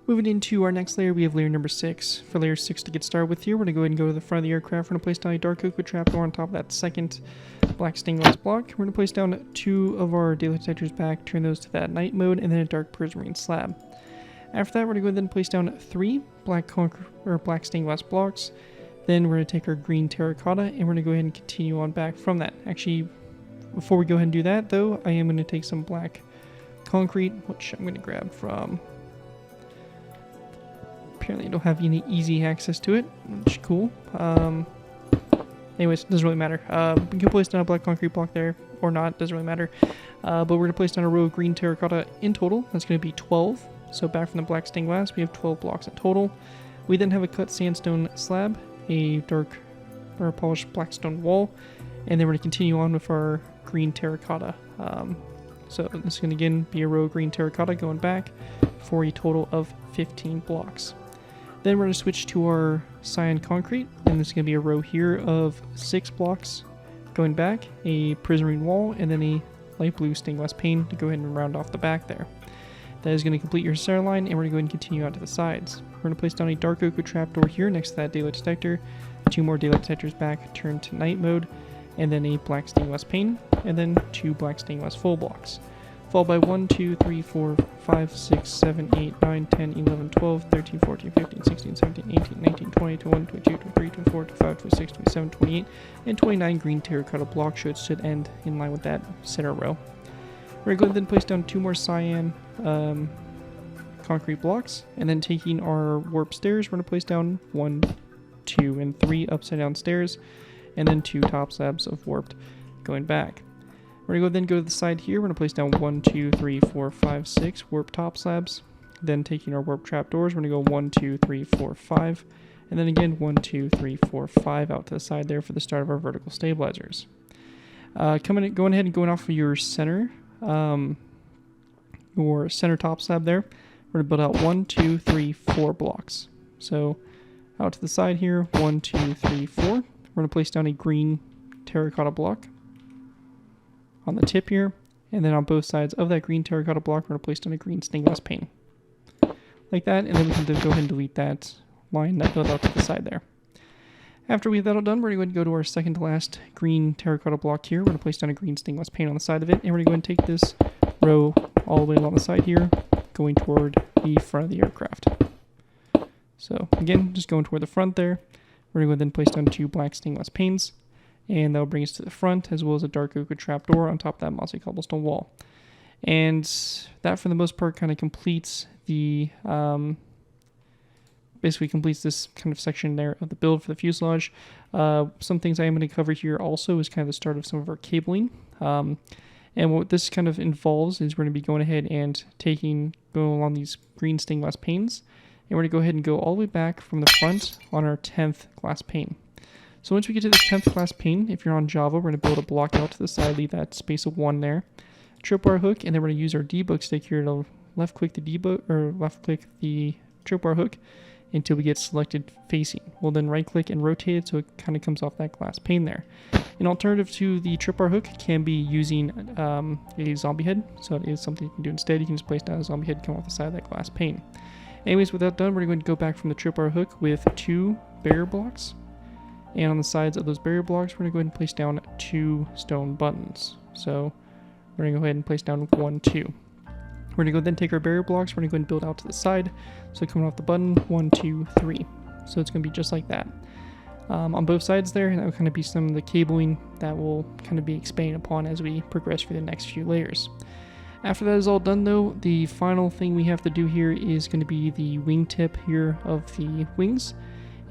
Moving into our next layer, we have layer number 6. For layer 6 to get started with here, we're going to go ahead and go to the front of the aircraft. We're going to place down a dark oak with trapdoor on top of that second black stained glass block. We're going to place down 2 of our daylight detectors back, turn those to that night mode, and then a dark prismarine slab. After that, we're going to go ahead and place down 3 black stained glass blocks. Then we're going to take our green terracotta, and we're going to go ahead and continue on back from that. Actually, before we go ahead and do that, though, I am going to take some black concrete, which I'm going to grab from... Apparently I don't have any easy access to it, which is cool. Anyways, doesn't really matter. We can place down a black concrete block there, or not, doesn't really matter. But we're going to place down a row of green terracotta in total. That's going to be 12. So back from the black stained glass, we have 12 blocks in total. We then have a cut sandstone slab, a dark or polished black stone wall, and then we're going to continue on with our green terracotta. So this is going to again be a row of green terracotta going back for a total of 15 blocks. Then we're going to switch to our cyan concrete, and this is going to be a row here of 6 blocks going back, a prismarine wall, and then a light blue stained glass pane to go ahead and round off the back there. That is going to complete your center line, and we're going to go ahead and continue out to the sides. We're going to place down a dark oak with trapdoor here next to that daylight detector, 2 more daylight detectors back, turn to night mode, and then a black stained glass pane, and then 2 black stained glass full blocks. Followed by 1, 2, 3, 4, 5, 6, 7, 8, 9, 10, 11, 12, 13, 14, 15, 16, 17, 18, 19, 20, 21, 22, 23, 24, 25, 26, 27, 28, and 29 green terracotta blocks should end in line with that center row. We're going to go ahead and place down 2 more cyan concrete blocks, and then taking our warp stairs, we're going to place down 1, 2, and 3 upside down stairs, and then 2 top slabs of warped going back. We're going to go to the side here, we're going to place down 1, 2, 3, 4, 5, 6 warp top slabs. Then taking our warp trapdoors, we're going to go 1, 2, 3, 4, 5, and then again 1, 2, 3, 4, 5 out to the side there for the start of our vertical stabilizers. Going ahead and going off of your center top slab there, we're going to build out 1, 2, 3, 4 blocks. So out to the side here, 1, 2, 3, 4. We're going to place down a green terracotta block on the tip here, and then on both sides of that green terracotta block, we're going to place down a green stained glass pane. Like that, and then we can go ahead and delete that line that built out to the side there. After we have that all done, we're going to go to our second to last green terracotta block here. We're going to place down a green stained glass pane on the side of it, and we're going to go and take this row all the way along the side here, going toward the front of the aircraft. So again, just going toward the front there, we're going to go then place down 2 black stained glass panes, and that'll bring us to the front, as well as a dark oak trapdoor on top of that mossy cobblestone wall. And that, for the most part, kind of completes the basically completes this kind of section there of the build for the fuselage. Some things I am going to cover here also is kind of the start of some of our cabling. And what this kind of involves is we're going to be going ahead and going along these green stained glass panes, and we're going to go ahead and go all the way back from the front on our 10th glass pane. So once we get to this 10th glass pane, if you're on Java, we're going to build a block out to the side, leave that space of 1 there, tripwire hook, and then we're going to use our debug stick here to left click the tripwire hook until we get selected facing. We'll then right click and rotate it so it kind of comes off that glass pane there. An alternative to the tripwire hook can be using a zombie head. So it is something you can do instead. You can just place down a zombie head, come off the side of that glass pane. Anyways, with that done, we're going to go back from the tripwire hook with 2 barrier blocks. And on the sides of those barrier blocks, we're going to go ahead and place down 2 stone buttons. So we're going to go ahead and place down 1, 2. We're going to go then take our barrier blocks, we're going to go and build out to the side. So coming off the button, 1, 2, 3. So it's going to be just like that. On both sides there, and that will kind of be some of the cabling that will kind of be expanded upon as we progress through the next few layers. After that is all done though, the final thing we have to do here is going to be the wingtip here of the wings.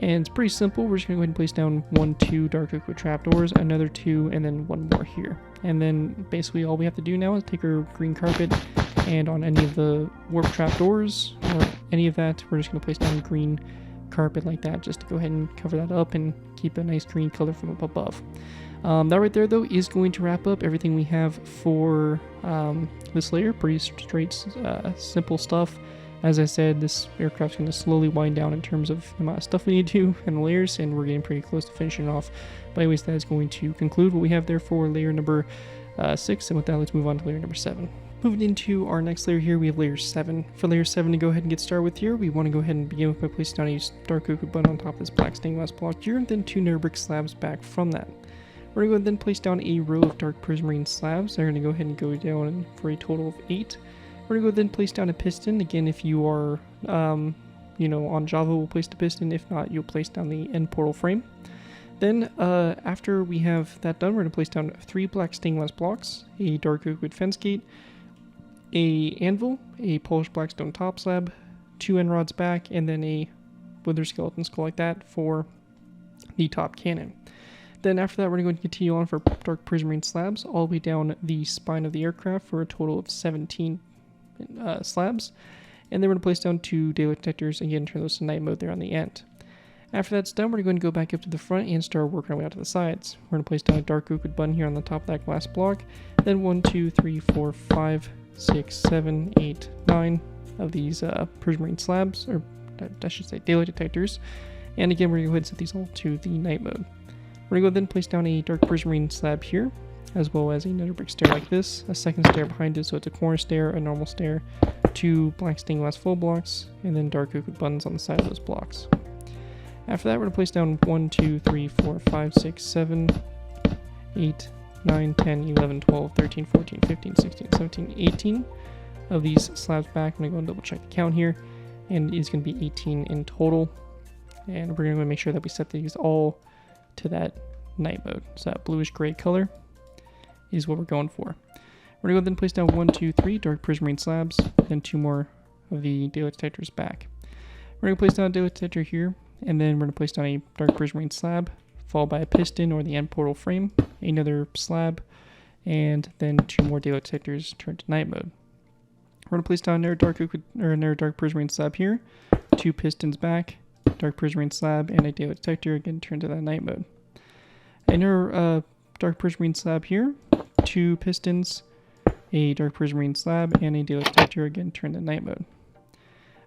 And it's pretty simple. We're just going to go ahead and place down 1, 2 dark oak trapdoors, another 2, and then 1 more here. And then basically all we have to do now is take our green carpet, and on any of the warp trapdoors or any of that, we're just going to place down green carpet like that, just to go ahead and cover that up and keep a nice green color from up above. That right there though is going to wrap up everything we have for this layer. Pretty straight, simple stuff. As I said, this aircraft's going to slowly wind down in terms of the amount of stuff we need to do and the layers, and we're getting pretty close to finishing off. But anyways, that is going to conclude what we have there for layer number 6, and with that, let's move on to layer number 7. Moving into our next layer here, we have layer 7. For layer 7 to go ahead and get started with here, we want to go ahead and begin with by placing down a dark oak button on top of this black stained glass block here, and then 2 nether brick slabs back from that. We're going to go then place down a row of dark prismarine slabs. They're going to go ahead and go down for a total of 8. We're going to go then place down a piston. Again, if you are, on Java, we'll place the piston. If not, you'll place down the end portal frame. Then, after we have that done, we're going to place down 3 black stained glass blocks, a dark oak wood fence gate, a anvil, a polished black stone top slab, 2 end rods back, and then a wither skeleton skull like that for the top cannon. Then after that, we're going to continue on for dark prismarine slabs all the way down the spine of the aircraft for a total of 17 slabs. And then we're going to place down 2 daylight detectors, again, turn those to night mode there on the end. After that's done, we're going to go back up to the front and start working our way out to the sides. We're going to place down a dark oak button here on the top of that glass block. Then 1, 2, 3, 4, 5, 6, 7, 8, 9 of these prismarine slabs, or I should say daylight detectors. And again, we're going to go ahead and set these all to the night mode. We're going to go then place down a dark prismarine slab here, as well as a nether brick stair like this, a second stair behind it, so it's a corner stair, a normal stair, 2 black stained glass full blocks, and then dark oak buttons on the side of those blocks. After that, we're going to place down 1, 2, 3, 4, 5, 6, 7, 8, 9, 10, 11, 12, 13, 14, 15, 16, 17, 18 of these slabs back. I'm going to go and double check the count here, and it's going to be 18 in total. And we're going to make sure that we set these all to that night mode. So that bluish gray color is what we're going for. We're going to go then place down 1, 2, 3 dark prismarine slabs, then 2 more of the daylight detector's back. We're going to place down a daylight detector here, and then we're going to place down a dark prismarine slab, followed by a piston or the end portal frame, another slab, and then 2 more daylight detectors turned to night mode. We're going to place down another dark prismarine slab here, 2 pistons back, dark prismarine slab, and a daylight detector, again turned to that night mode. Another dark prismarine slab here, 2 pistons, a dark prismarine slab, and a daylight detector, again turned to night mode.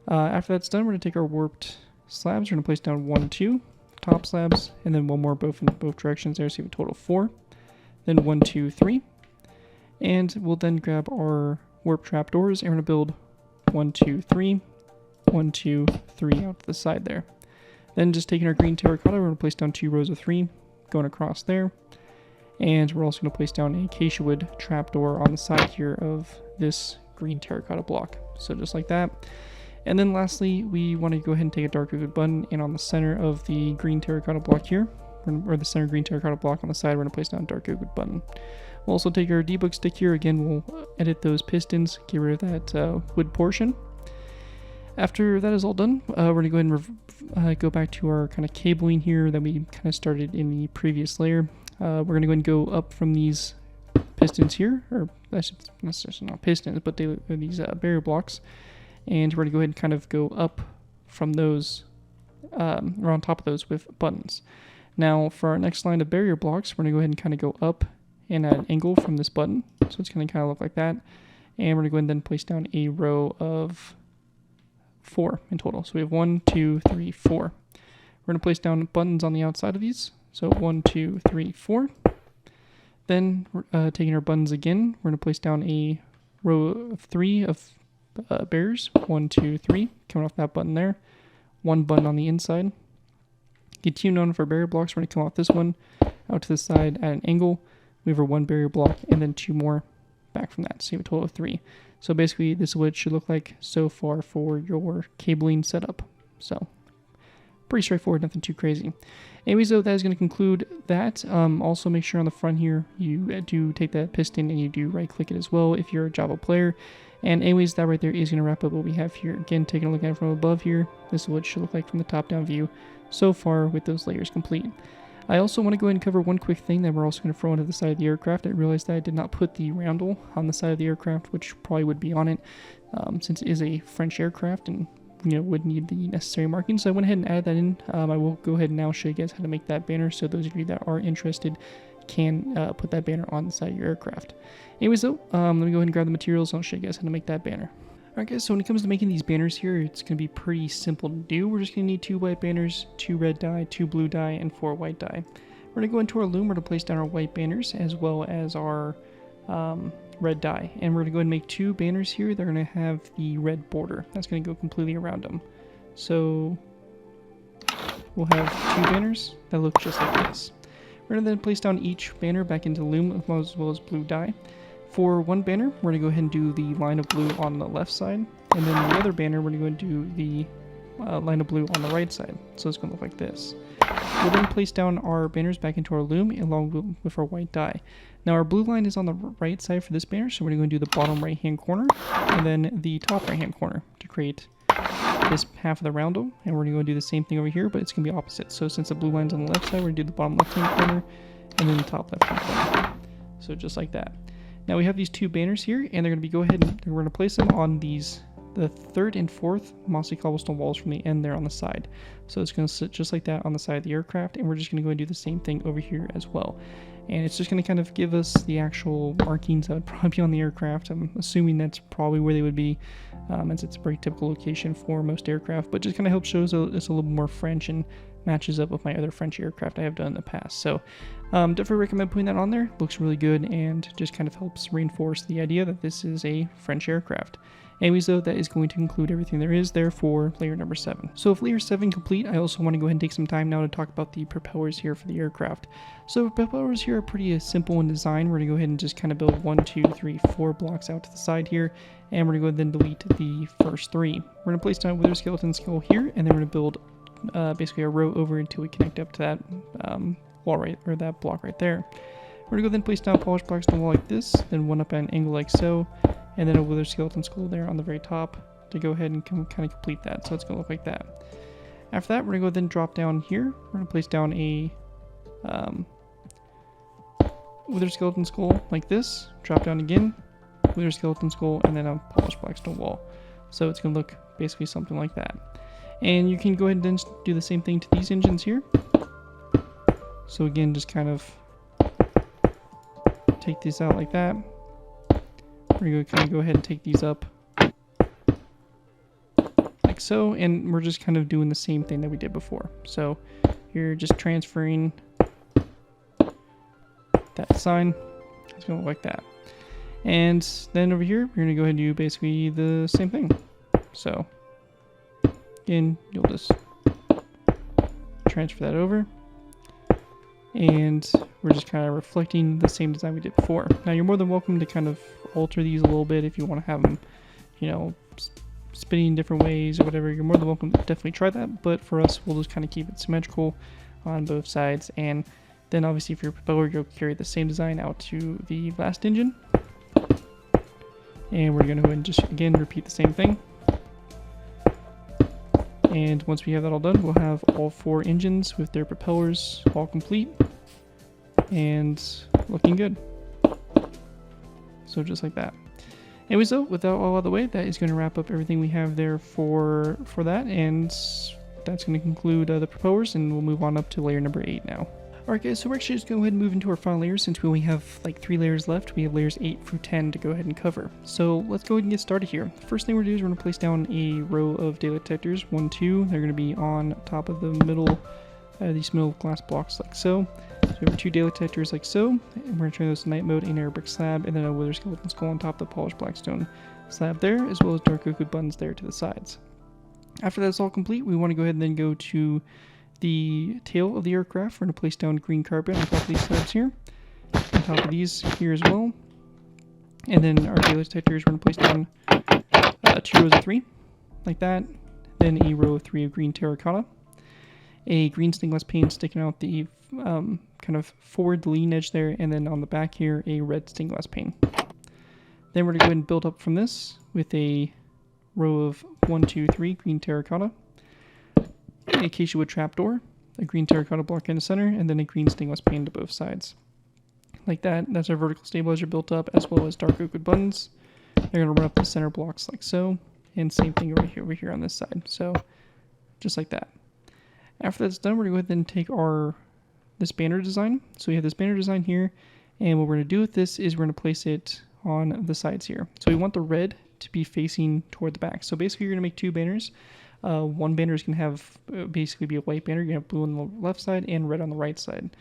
After that's done, we're going to take our warped slabs. We're going to place down 1, 2 top slabs, and then 1 more both in both directions there, so you have a total of 4. Then 1, 2, 3. And we'll then grab our warp trapdoors, and we're going to build 1, 2, 3, 1, 2, 3 out to the side there. Then just taking our green terracotta, we're going to place down 2 rows of 3 going across there. And we're also going to place down a acacia wood trapdoor on the side here of this green terracotta block. So just like that. And then lastly, we want to go ahead and take a dark wood button, and on the center of the green terracotta block here, or the center green terracotta block on the side, we're going to place down a dark wood button. We'll also take our debug stick here. Again, we'll edit those pistons, get rid of that wood portion. After that is all done, we're going to go ahead and go back to our kind of cabling here that we kind of started in the previous layer. We're going to go ahead and go up from these pistons here, or that's not pistons, but these barrier blocks. And we're going to go ahead and kind of go up from those, or on top of those with buttons. Now for our next line of barrier blocks, we're going to go ahead and kind of go up and at an angle from this button. So it's going to kind of look like that. And we're going to go ahead and then place down a row of 4 in total. So we have 1, 2, 3, 4. We're going to place down buttons on the outside of these. So 1, 2, 3, 4. Then taking our buttons again, we're going to place down a row of 3 of barriers. 1, 2, 3, coming off that button there. 1 button on the inside. Continue on with our barrier blocks. We're going to come off this one out to the side at an angle. We have our 1 barrier block, and then 2 more back from that. So you have a total of 3. So basically, this is what it should look like so far for your cabling setup. So pretty straightforward, nothing too crazy. Anyways, though, that is going to conclude that. Also, make sure on the front here, you do take that piston and you do right-click it as well if you're a Java player. And anyways, that right there is going to wrap up what we have here. Again, taking a look at it from above here, this is what it should look like from the top-down view so far with those layers complete. I also want to go ahead and cover one quick thing that we're also going to throw into the side of the aircraft. I realized that I did not put the roundel on the side of the aircraft, which probably would be on it, since it is a French aircraft and would need the necessary markings. So I went ahead and added that in. I will go ahead and now show you guys how to make that banner, so those of you that are interested can put that banner on the side of your aircraft. Anyways, though, let me go ahead and grab the materials and I'll show you guys how to make that banner. Alright guys, so when it comes to making these banners here, it's going to be pretty simple to do. We're just going to need 2 white banners, 2 red dye, 2 blue dye, and 4 white dye. We're going to go into our loom, we're going to place down our white banners as well as our red dye. And we're going to go ahead and make 2 banners here. They're going to have the red border. That's going to go completely around them. So we'll have 2 banners that look just like this. We're going to then place down each banner back into loom as well as blue dye. For one banner, we're going to go ahead and do the line of blue on the left side, and then the other banner, we're going to do the line of blue on the right side. So it's going to look like this. We'll then place down our banners back into our loom along with our white dye. Now our blue line is on the right side for this banner, so we're going to do the bottom right hand corner and then the top right hand corner to create this half of the roundel, and we're going to go do the same thing over here, but it's going to be opposite. So since the blue line's on the left side, we're going to do the bottom left hand corner and then the top left hand corner. So just like that. Now we have these 2 banners here, and they're going to be we're going to place them on the 3rd and 4th mossy cobblestone walls from the end there on the side. So it's going to sit just like that on the side of the aircraft, and we're just going to go and do the same thing over here as well. And it's just going to kind of give us the actual markings that would probably be on the aircraft. I'm assuming that's probably where they would be, as it's a very typical location for most aircraft, but just kind of helps shows it's a little more French and matches up with my other French aircraft I have done in the past. So definitely recommend putting that on there. Looks really good and just kind of helps reinforce the idea that this is a French aircraft. Anyways, though, that is going to include everything there is there for layer number 7. So with layer 7 complete, I also want to go ahead and take some time now to talk about the propellers here for the aircraft. So propellers here are pretty simple in design. We're going to go ahead and just kind of build 1, 2, 3, 4 blocks out to the side here, and we're going to go ahead and delete the first 3. We're going to place down a wither skeleton skull here, and then we're going to build basically a row over until we connect up to that wall right, or that block right there. We're going to go then place down polished blocks on the wall like this, then one up at an angle like so, and then a wither skeleton skull there on the very top, to go ahead and kind of complete that. So it's going to look like that. After that, we're going to go then drop down here. We're going to place down a wither skeleton skull like this. Drop down again, wither skeleton skull, and then a polished blackstone wall. So it's going to look basically something like that. And you can go ahead and then do the same thing to these engines here. So again, just kind of take these out like that. We're going to kind of go ahead and take these up like so, and we're just kind of doing the same thing that we did before. So you're just transferring that sign. It's going to look like that. And then over here, we're going to go ahead and do basically the same thing. So again, you'll just transfer that over. And we're just kind of reflecting the same design we did before. Now you're more than welcome to kind of alter these a little bit if you want to have them, you know, spinning different ways or whatever. You're more than welcome to definitely try that. But for us, we'll just kind of keep it symmetrical on both sides. And then obviously for your propeller, you'll carry the same design out to the last engine. And we're going to go ahead and just, again, repeat the same thing. And once we have that all done, we'll have all 4 engines with their propellers all complete and looking good. So just like that. Anyways, though, with that all out of the way, that is going to wrap up everything we have there for that. And that's going to conclude the propellers, and we'll move on up to layer number 8 now. Alright guys, so we're actually just going to go ahead and move into our final layers. Since we only have like 3 layers left, we have layers 8 through 10 to go ahead and cover. So let's go ahead and get started here. First thing we're going to do is we're going to place down a row of daylight detectors, 1, 2. They're going to be on top of the middle, these middle glass blocks like so. So we have 2 daylight detectors like so, and we're going to turn those to night mode, an air brick slab, and then a wither skeleton skull on top of the polished blackstone slab there, as well as dark oak buttons there to the sides. After that's all complete, we want to go ahead and then go to the tail of the aircraft. We're going to place down green carpet on top of these slabs here, on top of these here as well. And then our daylight detectors, we're going to place down 2 rows of 3, like that. Then a row of 3 of green terracotta. A green stained glass pane sticking out the kind of forward lean edge there, and then on the back here, a red stained glass pane. Then we're going to go ahead and build up from this with a row of 1, 2, 3 green terracotta. A acacia wood trapdoor, a green terracotta block in the center, and then a green stained glass pane to both sides. Like that. That's our vertical stabilizer built up, as well as dark oak wood buttons. They're going to run up the center blocks like so, and same thing over here on this side. So just like that. After that's done, we're going to go ahead and take this banner design. So we have this banner design here, and what we're going to do with this is we're going to place it on the sides here. So we want the red to be facing toward the back. So basically, you're going to make 2 banners. One banner is going to have basically be a white banner. You're going to have blue on the left side and red on the right side.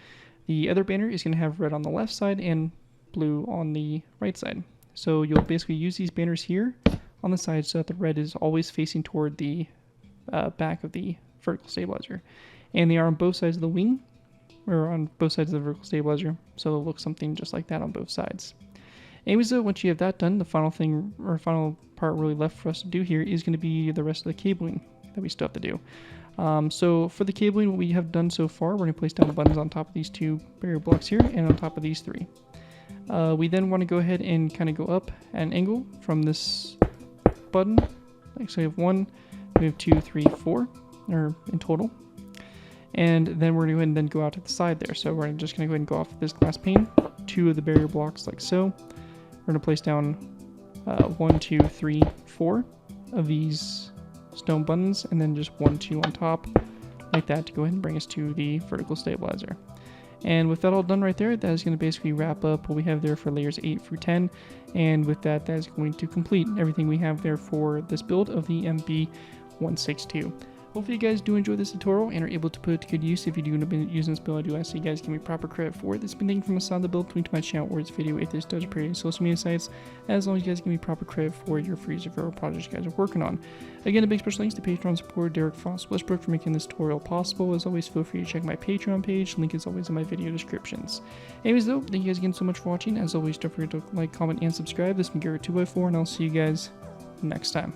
The other banner is going to have red on the left side and blue on the right side. So you'll basically use these banners here on the side so that the red is always facing toward the back of the vertical stabilizer. And they are on both sides of the wing, or on both sides of the vertical stabilizer, so it'll look something just like that on both sides. Anyways, though, once you have that done, the final thing, or final part really left for us to do here is going to be the rest of the cabling that we still have to do. So for the cabling, what we have done so far, we're going to place down the buttons on top of these 2 barrier blocks here and on top of these 3. We then want to go ahead and kind of go up at an angle from this button. Like, so we have 1, we have 2, 3, 4, or in total. And then we're going to go ahead and then go out to the side there. So we're just going to go ahead and go off this glass pane, 2 of the barrier blocks like so. We're going to place down 1, 2, 3, 4 of these stone buttons, and then just 1, 2 on top, like that, to go ahead and bring us to the vertical stabilizer. And with that all done right there, that is going to basically wrap up what we have there for layers 8 through 10. And with that, that is going to complete everything we have there for this build of the M.B.162. Hopefully you guys do enjoy this tutorial and are able to put it to good use. If you do end up using this build, I do ask that you guys give me proper credit for it. This has been taken from a side of the build, link to my channel or this video if this does appear in social media sites, as long as you guys give me proper credit for your free referral projects you guys are working on. Again, a big special thanks to Patreon supporter Derek Foss Westbrook for making this tutorial possible. As always, feel free to check my Patreon page. Link is always in my video descriptions. Anyways, though, thank you guys again so much for watching. As always, don't forget to like, comment, and subscribe. This has been Garrett 2x4, and I'll see you guys next time.